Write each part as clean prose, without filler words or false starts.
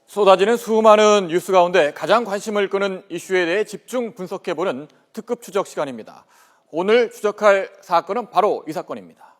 쏟아지는 수많은 뉴스 가운데 가장 관심을 끄는 이슈에 대해 집중 분석해보는 특급 추적 시간입니다. 오늘 추적할 사건은 바로 이 사건입니다.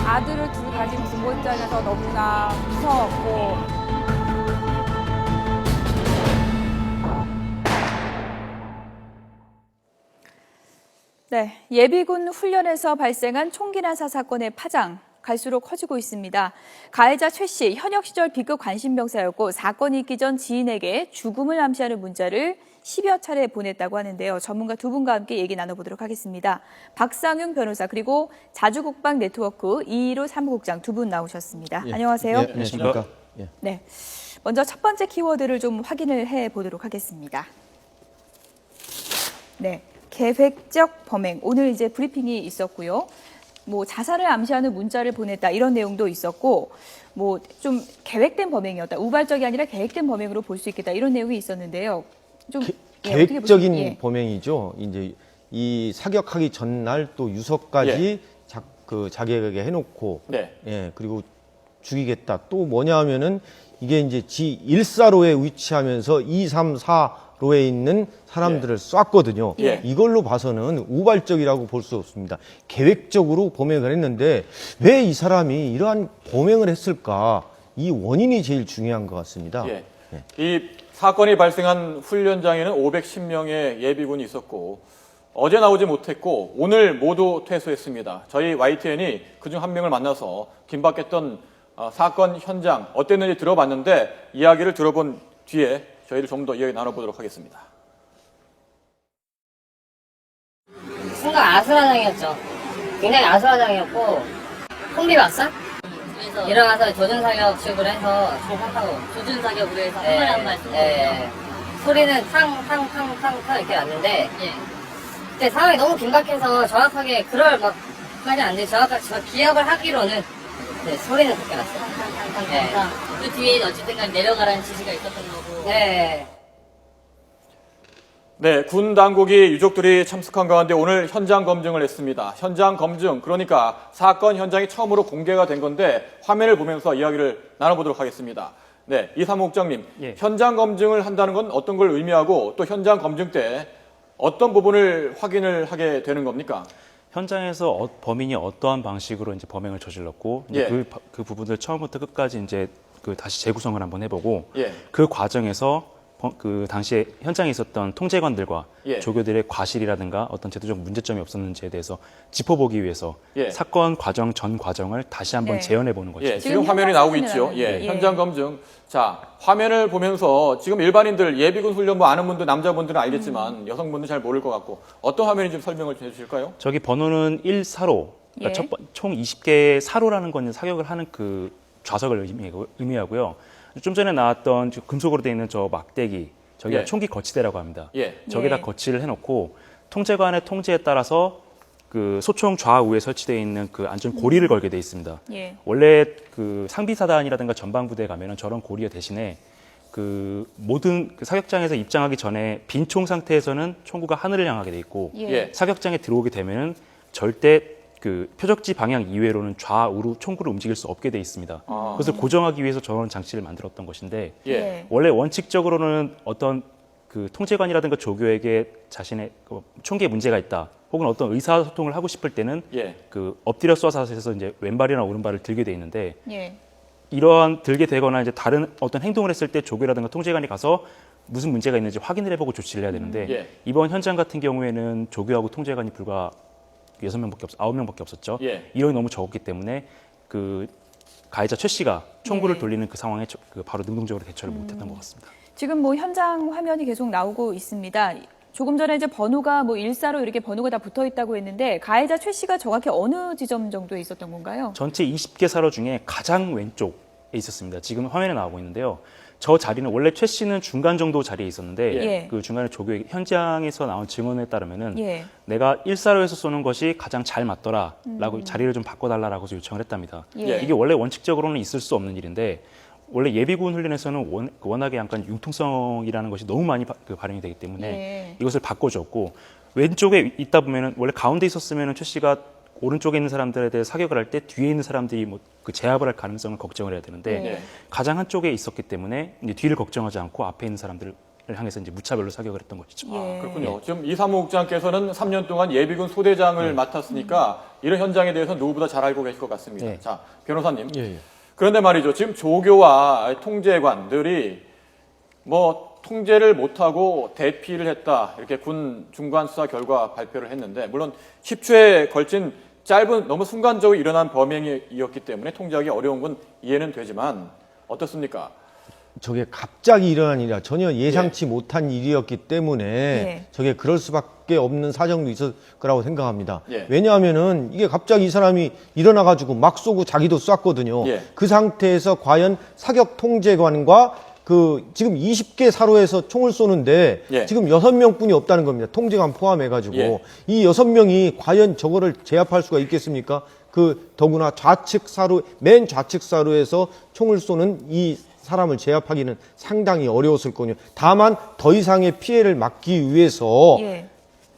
아들을 둘 가진 부모 입장에서 너무나 무서웠고 네, 예비군 훈련에서 발생한 총기 난사 사건의 파장 갈수록 커지고 있습니다. 가해자 최 씨, 현역 시절 B급 관심병사였고 사건이 있기 전 지인에게 죽음을 암시하는 문자를 10여 차례 보냈다고 하는데요. 전문가 두 분과 함께 얘기 나눠보도록 하겠습니다. 박상윤 변호사 그리고 자주국방 네트워크 이희로 사무국장 두 분 나오셨습니다. 예. 안녕하세요. 예, 안녕하십니까. 예. 네, 먼저 첫 번째 키워드를 좀 확인을 해보도록 하겠습니다. 네, 계획적 범행. 오늘 이제 브리핑이 있었고요. 뭐 자살을 암시하는 문자를 보냈다 이런 내용도 있었고 뭐 좀 계획된 범행이었다. 우발적이 아니라 계획된 범행으로 볼 수 있겠다 이런 내용이 있었는데요. 좀 계획적인 범행이죠. 이제 이 사격하기 전날 또 유서까지 자기에게 해놓고 네. 그리고 죽이겠다. 또 뭐냐 하면은 이게 이제 지1사로에 위치하면서 2, 3, 4로에 있는 사람들을 쐈거든요. 이걸로 봐서는 우발적이라고 볼 수 없습니다. 계획적으로 범행을 했는데 왜 이 사람이 이러한 범행을 했을까? 이 원인이 제일 중요한 것 같습니다. 이 사건이 발생한 훈련장에는 510명의 예비군이 있었고 어제 나오지 못했고 오늘 모두 퇴소했습니다. 저희 YTN이 그중 한 명을 만나서 긴박했던 사건 현장 어땠는지 들어봤는데 이야기를 들어본 뒤에 저희를 좀 더 이야기 나눠보도록 하겠습니다. 순간 아수라장이었죠. 굉장히 아수라장이었고 콩비박사? 일어나서 조준사격 취급을 해서 조준사격으로 해서 한 말 한 말 쏘는 거예요. 소리는 탕탕탕탕탕 이렇게 왔는데 그때 상황이 너무 긴박해서 정확하게 그럴 막까지 안 돼. 정확하게 기억을 하기로는 소리는 그렇게 났어요. 탕탕탕탕. 그 뒤에 어쨌든 간 내려가라는 지시가 있었던 거고. 네, 군 당국이 유족들이 참석한 가운데 오늘 현장 검증을 했습니다. 현장 검증, 그러니까 사건 현장이 처음으로 공개가 된 건데 화면을 보면서 이야기를 나눠보도록 하겠습니다. 네, 이 사무국장님, 현장 검증을 한다는 건 어떤 걸 의미하고 또 현장 검증 때 어떤 부분을 확인을 하게 되는 겁니까? 현장에서 범인이 어떠한 방식으로 이제 범행을 저질렀고 이제 그 부분을 처음부터 끝까지 이제 다시 재구성을 한번 해보고 그 과정에서 그 당시에 현장에 있었던 통제관들과 조교들의 과실이라든가 어떤 제도적 문제점이 없었는지에 대해서 짚어보기 위해서 사건 과정 전 과정을 다시 한번 재현해보는 거죠. 지금 화면이 나오고 있죠. 현장 검증. 자, 화면을 보면서 지금 일반인들 예비군 훈련 뭐 아는 분들 남자분들은 알겠지만 여성분들은 잘 모를 것 같고 어떤 화면인지 좀 설명을 해주실까요? 저기 번호는 1사로, 그러니까 총 20개의 사로라는 건 사격을 하는 그 좌석을 의미하고요. 좀 전에 나왔던 금속으로 되어 있는 저 막대기, 저기가 총기 거치대라고 합니다. 저기다 거치를 해놓고 통제관의 통제에 따라서 그 소총 좌우에 설치되어 있는 그 안전 고리를 걸게 돼 있습니다. 원래 그 상비사단이라든가 전방부대에 가면은 저런 고리 대신에 그 모든 그 사격장에서 입장하기 전에 빈 총 상태에서는 총구가 하늘을 향하게 돼 있고 사격장에 들어오게 되면은 절대 그 표적지 방향 이외로는 좌우로 총구를 움직일 수 없게 돼 있습니다. 그것을 고정하기 위해서 저런 장치를 만들었던 것인데 원래 원칙적으로는 어떤 그 통제관이라든가 조교에게 자신의 총기에 문제가 있다 혹은 어떤 의사소통을 하고 싶을 때는 그 엎드려 쏴서 해서 이제 왼발이나 오른발을 들게 돼 있는데 이러한 들게 되거나 이제 다른 어떤 행동을 했을 때 조교라든가 통제관이 가서 무슨 문제가 있는지 확인을 해보고 조치를 해야 되는데 이번 현장 같은 경우에는 조교하고 통제관이 불과 9명밖에 없었죠. 인원이 너무 적었기 때문에 그 가해자 최 씨가 총구를 돌리는 그 상황에 바로 능동적으로 대처를 못했던 것 같습니다. 지금 뭐 현장 화면이 계속 나오고 있습니다. 조금 전에 이제 번호가 뭐 1사로 이렇게 번호가 다 붙어 있다고 했는데 가해자 최 씨가 정확히 어느 지점 정도에 있었던 건가요? 전체 20개 사로 중에 가장 왼쪽에 있었습니다. 지금 화면에 나오고 있는데요. 저 자리는 원래 최 씨는 중간 정도 자리에 있었는데 예. 그 중간에 조교의 현장에서 나온 증언에 따르면은 예. 내가 1사로에서 쏘는 것이 가장 잘 맞더라라고 자리를 좀 바꿔달라고 요청을 했답니다. 예. 이게 원래 원칙적으로는 있을 수 없는 일인데 원래 예비군 훈련에서는 워낙에 약간 융통성이라는 것이 너무 많이 발현이 되기 때문에 예. 이것을 바꿔줬고 왼쪽에 있다 보면은 원래 가운데 있었으면은 최 씨가 오른쪽에 있는 사람들에 대해 사격을 할 때 뒤에 있는 사람들이 뭐 그 제압을 할 가능성을 걱정을 해야 되는데 네. 가장 한쪽에 있었기 때문에 이제 뒤를 걱정하지 않고 앞에 있는 사람들을 향해서 이제 무차별로 사격을 했던 것이죠. 예. 그렇군요. 지금 이삼호 국장께서는 3년 동안 예비군 소대장을 맡았으니까 이런 현장에 대해서 누구보다 잘 알고 계실 것 같습니다. 네. 자, 변호사님. 예. 그런데 말이죠. 지금 조교와 통제관들이 뭐 통제를 못하고 대피를 했다. 이렇게 군 중간 수사 결과 발표를 했는데 물론 10초에 걸친 짧은 너무 순간적으로 일어난 범행이었기 때문에 통제하기 어려운 건 이해는 되지만 어떻습니까? 저게 갑자기 일어난 일이라 전혀 예상치 못한 일이었기 때문에 예. 저게 그럴 수밖에 없는 사정도 있을 거라고 생각합니다. 예. 왜냐하면은 이게 갑자기 이 사람이 일어나가지고 막 쏘고 자기도 쐈거든요. 예. 그 상태에서 과연 사격 통제관과 그 지금 20개 사로에서 총을 쏘는데 예. 지금 6명뿐이 없다는 겁니다. 통제관 포함해가지고 예. 이 6명이 과연 저거를 제압할 수가 있겠습니까? 그 더구나 좌측 사로 맨 좌측 사로에서 총을 쏘는 이 사람을 제압하기는 상당히 어려웠을 거요. 다만 더 이상의 피해를 막기 위해서 예.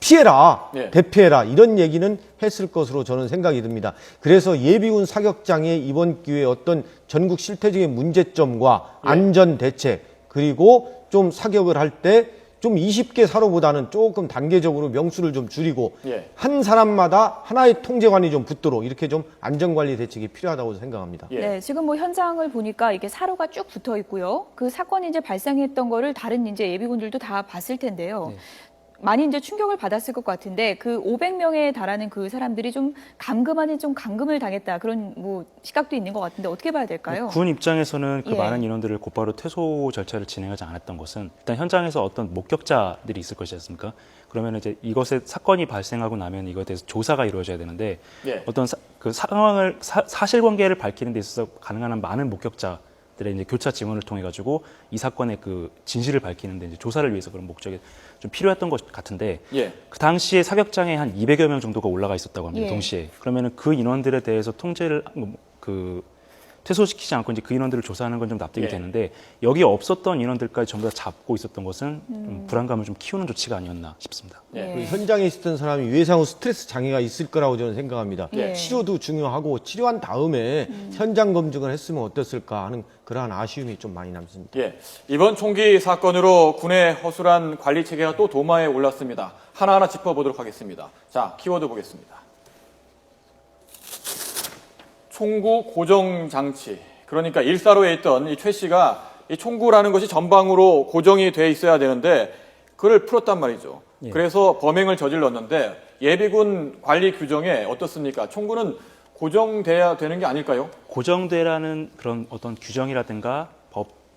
피해라, 예. 대피해라 이런 얘기는 했을 것으로 저는 생각이 듭니다. 그래서 예비군 사격장의 이번 기회에 어떤 전국 실태적인 문제점과 안전 대책 그리고 좀 사격을 할 때 좀 20개 사로보다는 조금 단계적으로 명수를 좀 줄이고 예. 한 사람마다 하나의 통제관이 좀 붙도록 이렇게 좀 안전관리 대책이 필요하다고 생각합니다. 예. 네, 지금 뭐 현장을 보니까 이게 사로가 쭉 붙어 있고요. 그 사건이 이제 발생했던 거를 다른 이제 예비군들도 다 봤을 텐데요. 많이 이제 충격을 받았을 것 같은데 그 500명에 달하는 그 사람들이 좀 감금 아닌 좀 감금을 당했다 그런 뭐 시각도 있는 것 같은데 어떻게 봐야 될까요? 군 입장에서는 그 예. 많은 인원들을 곧바로 퇴소 절차를 진행하지 않았던 것은 일단 현장에서 어떤 목격자들이 있을 것이지 않습니까? 그러면 이제 이것에 사건이 발생하고 나면 이것에 대해서 조사가 이루어져야 되는데 예. 어떤 그 상황을 사실관계를 밝히는 데 있어서 가능한 한 많은 목격자들의 이제 교차 증언을 통해 가지고 이 사건의 그 진실을 밝히는데 이제 조사를 위해서 그런 목적이 좀 필요했던 것 같은데 예. 그 당시에 사격장에 한 200여 명 정도가 올라가 있었다고 합니다. 예. 동시에 그러면은 그 인원들에 대해서 통제를 그 퇴소시키지 않고 이제 그 인원들을 조사하는 건 좀 납득이 예. 되는데 여기 없었던 인원들까지 전부 다 잡고 있었던 것은 좀 불안감을 좀 키우는 조치가 아니었나 싶습니다. 예. 그 현장에 있었던 사람이 외상 후 스트레스 장애가 있을 거라고 저는 생각합니다. 예. 치료도 중요하고 치료한 다음에 현장 검증을 했으면 어땠을까 하는 그러한 아쉬움이 좀 많이 남습니다. 예. 이번 총기 사건으로 군의 허술한 관리 체계가 또 도마에 올랐습니다. 하나하나 짚어보도록 하겠습니다. 자, 키워드 보겠습니다. 총구 고정 장치. 그러니까 1사로에 있던 이 최 씨가 이 총구라는 것이 전방으로 고정이 돼 있어야 되는데 그걸 풀었단 말이죠. 예. 그래서 범행을 저질렀는데 예비군 관리 규정에 어떻습니까? 총구는 고정돼야 되는 게 아닐까요? 고정되라는 그런 어떤 규정이라든가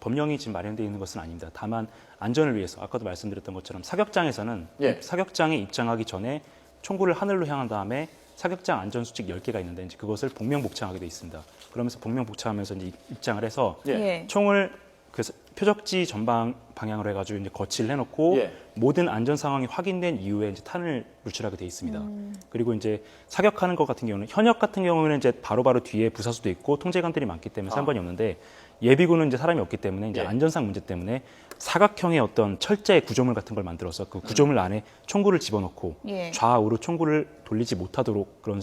법령이 지금 마련되어 있는 것은 아닙니다. 다만 안전을 위해서 아까도 말씀드렸던 것처럼 사격장에서는 예. 사격장에 입장하기 전에 총구를 하늘로 향한 다음에 사격장 안전수칙 10개가 있는데 이제 그것을 복명복창하게 되어 있습니다. 그러면서 복명복창하면서 이제 입장을 해서 예. 총을 그 표적지 전방 방향으로 해가지고 이제 거치를 해놓고 예. 모든 안전 상황이 확인된 이후에 이제 탄을 물출하게 돼 있습니다. 그리고 이제 사격하는 것 같은 경우는 현역 같은 경우는 이제 바로바로 뒤에 부사수도 있고 통제관들이 많기 때문에 상관이 없는데 예비군은 이제 사람이 없기 때문에 이제 예. 안전상 문제 때문에 사각형의 어떤 철제 구조물 같은 걸 만들어서 그 구조물 안에 총구를 집어넣고 예. 좌우로 총구를 돌리지 못하도록 그런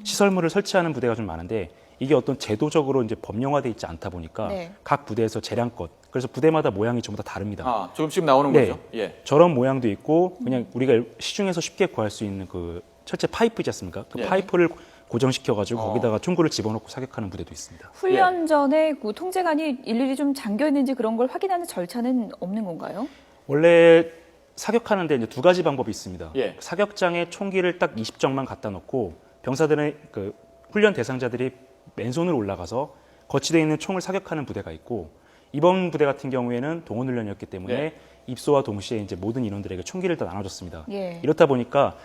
시설물을 설치하는 부대가 좀 많은데 이게 어떤 제도적으로 이제 법령화되어 있지 않다 보니까 네. 각 부대에서 재량껏 그래서 부대마다 모양이 전부 다 다릅니다. 아, 조금씩 나오는 네. 거죠? 예. 저런 모양도 있고 그냥 우리가 시중에서 쉽게 구할 수 있는 그 철제 파이프 있지 않습니까? 그 예. 파이프를 고정시켜가지고 거기다가 총구를 집어넣고 사격하는 부대도 있습니다. 훈련 전에 그 통제관이 일일이 좀 잠겨 있는지 그런 걸 확인하는 절차는 없는 건가요? 원래 사격하는데 이제 두 가지 방법이 있습니다. 예. 사격장에 총기를 딱 20정만 갖다 놓고 병사들의 그 훈련 대상자들이 맨손으로 올라가서 거치되어 있는 총을 사격하는 부대가 있고 이번 부대 같은 경우에는 동원훈련이었기 때문에 네. 입소와 동시에 이제 모든 인원들에게 총기를 다 나눠줬습니다. 예. 이렇다 보니까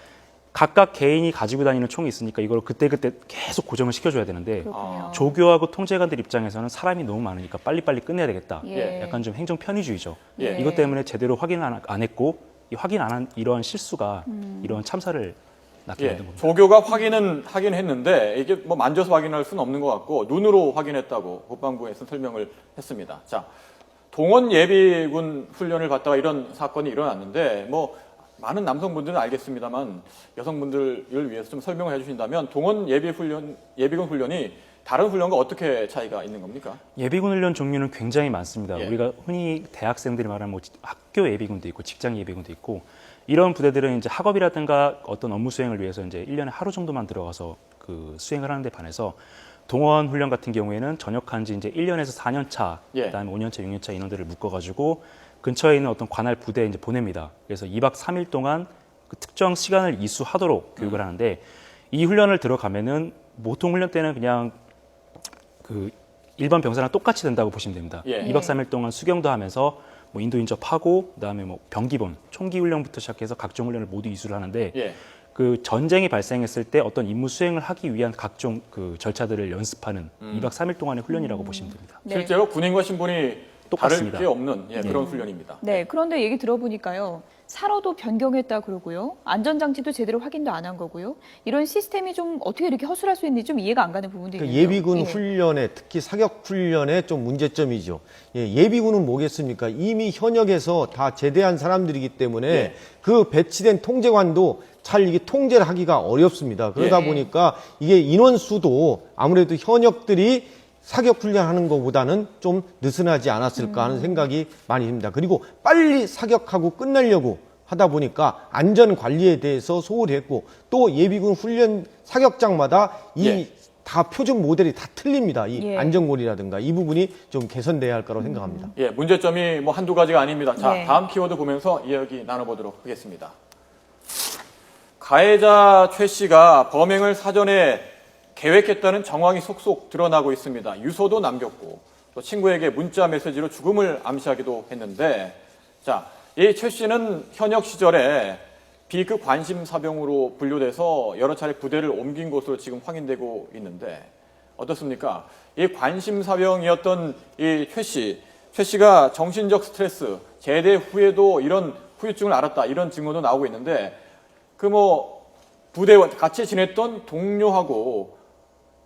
각각 개인이 가지고 다니는 총이 있으니까 이걸 그때그때 계속 고정을 시켜줘야 되는데 그렇군요. 조교하고 통제관들 입장에서는 사람이 너무 많으니까 빨리빨리 끝내야 되겠다. 예. 약간 좀 행정 편의주의죠. 예. 이것 때문에 제대로 확인 안 했고 이 확인 안 한 이러한 실수가 이러한 참사를 낳게 예, 만든 겁니다. 조교가 확인은 하긴 했는데 이게 뭐 만져서 확인할 수는 없는 것 같고 눈으로 확인했다고 국방부에서 설명을 했습니다. 자, 동원 예비군 훈련을 받다가 이런 사건이 일어났는데 뭐 많은 남성분들은 알겠습니다만 여성분들을 위해서 좀 설명을 해주신다면 동원 예비군 훈련이 다른 훈련과 어떻게 차이가 있는 겁니까? 예비군 훈련 종류는 굉장히 많습니다. 예. 우리가 흔히 대학생들이 말하는 뭐 학교 예비군도 있고 직장 예비군도 있고 이런 부대들은 이제 학업이라든가 어떤 업무 수행을 위해서 이제 1년에 하루 정도만 들어가서 그 수행을 하는 데 반해서 동원 훈련 같은 경우에는 전역한 지 이제 1년에서 4년 차, 예. 그다음에 5년 차, 6년 차 인원들을 묶어 가지고 근처에 있는 어떤 관할 부대에 이제 보냅니다. 그래서 2박 3일 동안 그 특정 시간을 이수하도록 교육을 하는데 이 훈련을 들어가면은 보통 훈련 때는 그냥 그 일반 병사랑 똑같이 된다고 보시면 됩니다. 예. 2박 3일 동안 수경도 하면서 뭐 인도 인접하고 그다음에 뭐 병기본, 총기 훈련부터 시작해서 각종 훈련을 모두 이수를 하는데 예. 그 전쟁이 발생했을 때 어떤 임무 수행을 하기 위한 각종 그 절차들을 연습하는 2박 3일 동안의 훈련이라고 보시면 됩니다. 네. 실제로 군인과 신분이 똑같습니다. 다를 게 없는 그런 훈련입니다. 네, 그런데 얘기 들어보니까요. 사로도 변경했다 그러고요. 안전장치도 제대로 확인도 안 한 거고요. 이런 시스템이 좀 어떻게 이렇게 허술할 수 있는지 좀 이해가 안 가는 부분도 그러니까 있는데요. 예비군 예. 훈련에 특히 사격 훈련에 좀 문제점이죠. 예비군은 뭐겠습니까? 이미 현역에서 다 제대한 사람들이기 때문에 예. 그 배치된 통제관도 잘 이게 통제를 하기가 어렵습니다. 그러다 예. 보니까 이게 인원수도 아무래도 현역들이 사격 훈련하는 것보다는 좀 느슨하지 않았을까 하는 생각이 많이 듭니다. 그리고 빨리 사격하고 끝내려고 하다 보니까 안전 관리에 대해서 소홀히 했고 또 예비군 훈련 사격장마다 이 예. 다 표준 모델이 다 틀립니다. 이 예. 안전고리라든가 이 부분이 좀 개선돼야 할 거라고 생각합니다. 예, 문제점이 뭐 한두 가지가 아닙니다. 자, 네. 다음 키워드 보면서 이야기 나눠보도록 하겠습니다. 가해자 최 씨가 범행을 사전에 계획했다는 정황이 속속 드러나고 있습니다. 유서도 남겼고 또 친구에게 문자 메시지로 죽음을 암시하기도 했는데 자, 이 최 씨는 현역 시절에 B급 관심 사병으로 분류돼서 여러 차례 부대를 옮긴 것으로 지금 확인되고 있는데 어떻습니까? 이 관심 사병이었던 이 최 씨가 정신적 스트레스, 제대 후에도 이런 후유증을 앓았다 이런 증언도 나오고 있는데 그 뭐 부대와 같이 지냈던 동료하고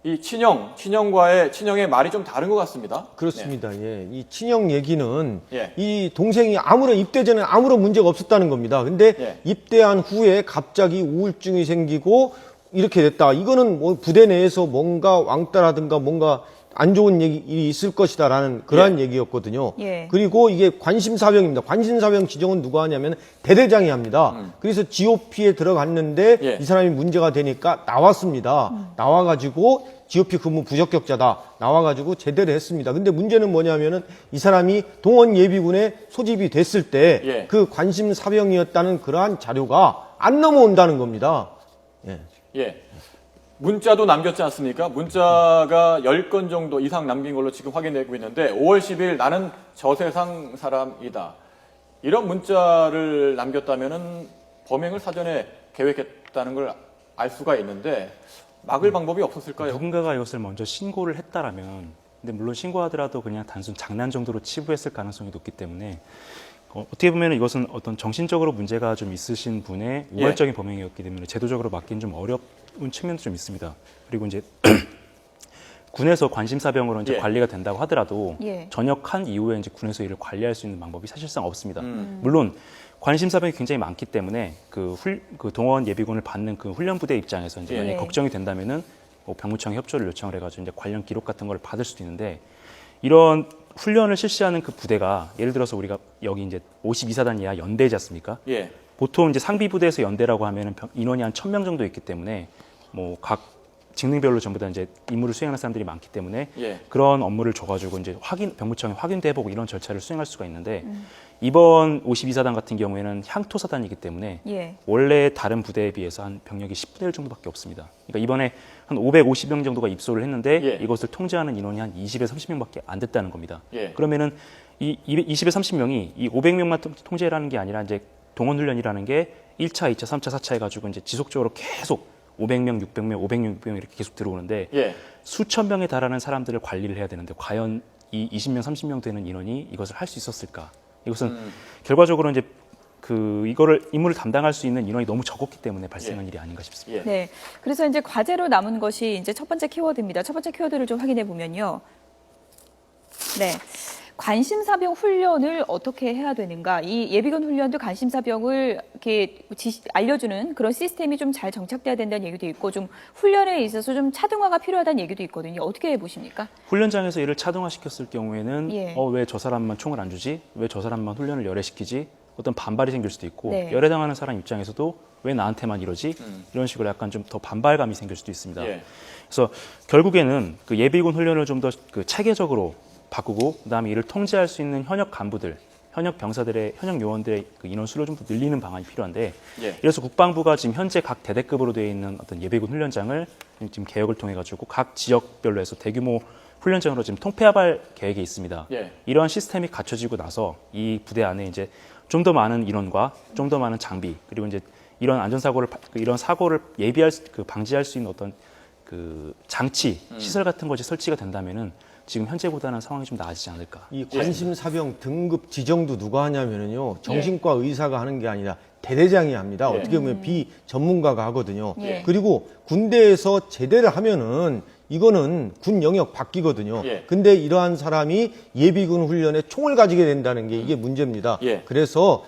이 친형의 말이 좀 다른 것 같습니다. 그렇습니다. 예. 이 친형 얘기는 예. 이 동생이 입대 전에 아무런 문제가 없었다는 겁니다. 근데 예. 입대한 후에 갑자기 우울증이 생기고 이렇게 됐다. 이거는 뭐 부대 내에서 뭔가 왕따라든가 뭔가 안 좋은 일이 있을 것이다라는 그러한 얘기였거든요. 예. 그리고 이게 관심사병입니다. 관심사병 지정은 누가 하냐면 대대장이 합니다. 그래서 GOP에 들어갔는데 예. 이 사람이 문제가 되니까 나왔습니다. 나와가지고 GOP 근무 부적격자다. 나와가지고 제대를 했습니다. 근데 문제는 뭐냐면은 이 사람이 동원 예비군에 소집이 됐을 때 예. 그 관심사병이었다는 그러한 자료가 안 넘어온다는 겁니다. 예. 예. 문자도 남겼지 않습니까? 문자가 10건 정도 이상 남긴 걸로 지금 확인되고 있는데 5월 10일 나는 저 세상 사람이다. 이런 문자를 남겼다면은 범행을 사전에 계획했다는 걸 알 수가 있는데 막을 방법이 없었을까요? 누군가가 이것을 먼저 신고를 했다라면, 근데 물론 신고하더라도 그냥 단순 장난 정도로 치부했을 가능성이 높기 때문에 어떻게 보면 이것은 어떤 정신적으로 문제가 좀 있으신 분의 우발적인 범행이었기 때문에 제도적으로 막기는 좀 어려운 측면도 좀 있습니다. 그리고 이제 군에서 관심사병으로 이제 예. 관리가 된다고 하더라도 예. 전역한 이후에 이제 군에서 이를 관리할 수 있는 방법이 사실상 없습니다. 물론 관심사병이 굉장히 많기 때문에 그 동원 예비군을 받는 그 훈련부대 입장에서 이제 예. 만약에 걱정이 된다면은 뭐 병무청에 협조를 요청을 해가지고 이제 관련 기록 같은 걸 받을 수도 있는데 이런 훈련을 실시하는 그 부대가 예를 들어서 우리가 여기 이제 52사단 이하 연대지 않습니까? 예. 보통 이제 상비부대에서 연대라고 하면은 인원이 한 1,000명 정도 있기 때문에 뭐 각 직능별로 전부 다 이제 임무를 수행하는 사람들이 많기 때문에 예. 그런 업무를 줘가지고 이제 병무청에 확인도 해보고 이런 절차를 수행할 수가 있는데 이번 52사단 같은 경우에는 향토사단이기 때문에 예. 원래 다른 부대에 비해서 한 병력이 10분의 1 정도밖에 없습니다. 그러니까 이번에 한 550명 정도가 입소를 했는데 예. 이것을 이것을 통제하는 인원이 한 20에서 30명밖에 안 됐다는 겁니다. 예. 그러면은 이 20에서 30명이 이 500명만 통제라는 게 아니라 이제 동원 훈련이라는 게 1차, 2차, 3차, 4차 해가지고 이제 지속적으로 계속 500명, 600명, 500명, 600명 이렇게 계속 들어오는데 예. 수천 명에 달하는 사람들을 관리를 해야 되는데 과연 이 20명, 30명 되는 인원이 이것을 할 수 있었을까? 이것은 결과적으로 이제 이거를 임무를 담당할 수 있는 인원이 너무 적었기 때문에 발생한 일이 아닌가 싶습니다. 예. 네. 그래서 이제 과제로 남은 것이 이제 첫 번째 키워드입니다. 첫 번째 키워드를 좀 확인해 보면요. 네. 관심사병 훈련을 어떻게 해야 되는가? 이 예비군 훈련도 관심사병을 이렇게 알려주는 그런 시스템이 좀 잘 정착돼야 된다는 얘기도 있고, 좀 훈련에 있어서 좀 차등화가 필요하다는 얘기도 있거든요. 어떻게 보십니까? 훈련장에서 이를 차등화시켰을 경우에는 예. 왜 저 사람만 총을 안 주지? 왜 저 사람만 훈련을 열애시키지? 어떤 반발이 생길 수도 있고 네. 열애당하는 사람 입장에서도 왜 나한테만 이러지? 이런 식으로 약간 좀 더 반발감이 생길 수도 있습니다. 예. 그래서 결국에는 그 예비군 훈련을 좀 더 체계적으로 바꾸고 그다음에 이를 통제할 수 있는 현역 간부들, 현역 병사들의 현역 요원들의 그 인원수를 좀 더 늘리는 방안이 필요한데 예. 이래서 국방부가 지금 현재 각 대대급으로 되어 있는 어떤 예비군 훈련장을 지금 개혁을 통해 가지고 각 지역별로 해서 대규모 훈련장으로 지금 통폐합할 계획이 있습니다. 예. 이러한 시스템이 갖춰지고 나서 이 부대 안에 이제 좀 더 많은 인원과 좀 더 많은 장비 그리고 이제 이런 안전사고를 이런 사고를 방지할 수 있는 어떤 그 장치 시설 같은 것이 설치가 된다면은 지금 현재보다는 상황이 좀 나아지지 않을까. 이 관심사병 등급 지정도 누가 하냐면요. 정신과 의사가 하는 게 아니라 대대장이 합니다. 예. 어떻게 보면 비전문가가 하거든요. 예. 그리고 군대에서 제대를 하면은 이거는 군 영역 바뀌거든요. 예. 근데 이러한 사람이 예비군 훈련에 총을 가지게 된다는 게 이게 문제입니다. 예. 그래서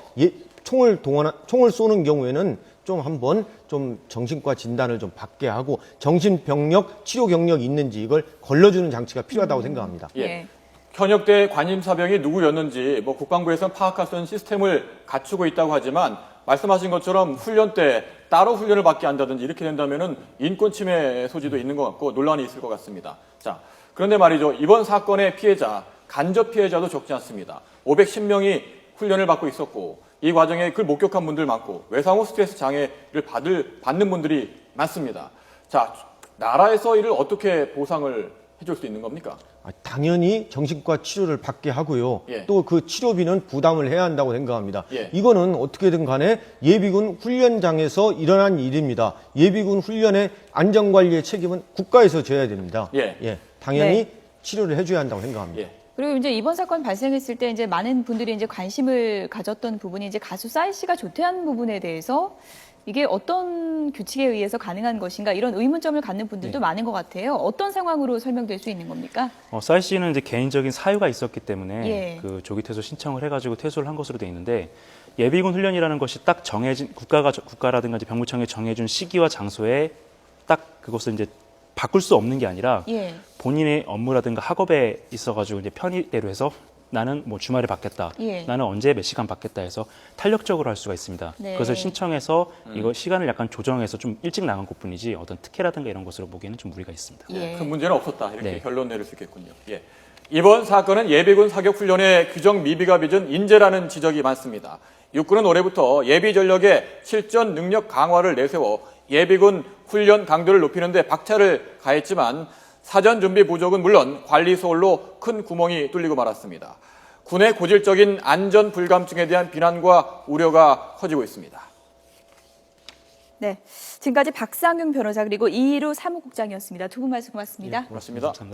총을 쏘는 경우에는 좀 한번 좀 정신과 진단을 좀 받게 하고 정신병력 치료 경력이 있는지 이걸 걸러주는 장치가 필요하다고 생각합니다. 예. 예. 현역대 관심사병이 누구였는지 국방부에서는 파악할 수 있는 시스템을 갖추고 있다고 하지만 말씀하신 것처럼 훈련 때 따로 훈련을 받게 한다든지 이렇게 된다면은 인권 침해 소지도 있는 것 같고 논란이 있을 것 같습니다. 자, 그런데 말이죠. 이번 사건의 피해자, 간접 피해자도 적지 않습니다. 510명이 훈련을 받고 있었고 이 과정에 그걸 목격한 분들 많고 외상후 스트레스 장애를 받는 분들이 많습니다. 자, 나라에서 이를 어떻게 보상을 해줄 수 있는 겁니까? 당연히 정신과 치료를 받게 하고요. 예. 또 그 치료비는 부담을 해야 한다고 생각합니다. 예. 이거는 어떻게든 간에 예비군 훈련장에서 일어난 일입니다. 예비군 훈련의 안전관리의 책임은 국가에서 져야 됩니다. 예. 당연히 네. 치료를 해줘야 한다고 생각합니다. 예. 그리고 이제 이번 사건 발생했을 때 이제 많은 분들이 이제 관심을 가졌던 부분이 이제 가수 싸이 씨가 조퇴한 부분에 대해서 이게 어떤 규칙에 의해서 가능한 것인가 이런 의문점을 갖는 분들도 많은 것 같아요. 어떤 상황으로 설명될 수 있는 겁니까? 싸이 씨는 이제 개인적인 사유가 있었기 때문에 예. 그 조기 퇴소 신청을 해가지고 퇴소를 한 것으로 돼 있는데 예비군 훈련이라는 것이 딱 정해진 국가라든가 이제 병무청에 정해준 시기와 장소에 딱 그것을 이제 바꿀 수 없는 게 아니라 예. 본인의 업무라든가 학업에 있어가지고 이제 편의대로 해서 나는 뭐 주말에 받겠다, 예. 나는 언제 몇 시간 받겠다 해서 탄력적으로 할 수가 있습니다. 네. 그것을 신청해서 이거 시간을 약간 조정해서 좀 일찍 나간 것뿐이지 어떤 특혜라든가 이런 것으로 보기에는 좀 무리가 있습니다. 예. 큰 문제는 없었다. 이렇게 네. 결론 내릴 수 있겠군요. 예. 이번 사건은 예비군 사격 훈련의 규정 미비가 빚은 인재라는 지적이 많습니다. 육군은 올해부터 예비 전력의 실전 능력 강화를 내세워 예비군 훈련 강도를 높이는 데 박차를 가했지만 사전 준비 부족은 물론 관리 소홀로 큰 구멍이 뚫리고 말았습니다. 군의 고질적인 안전 불감증에 대한 비난과 우려가 커지고 있습니다. 네. 지금까지 박상윤 변호사 그리고 이희루 사무국장이었습니다. 두 분 말씀 고맙습니다. 고맙습니다. 감사합니다.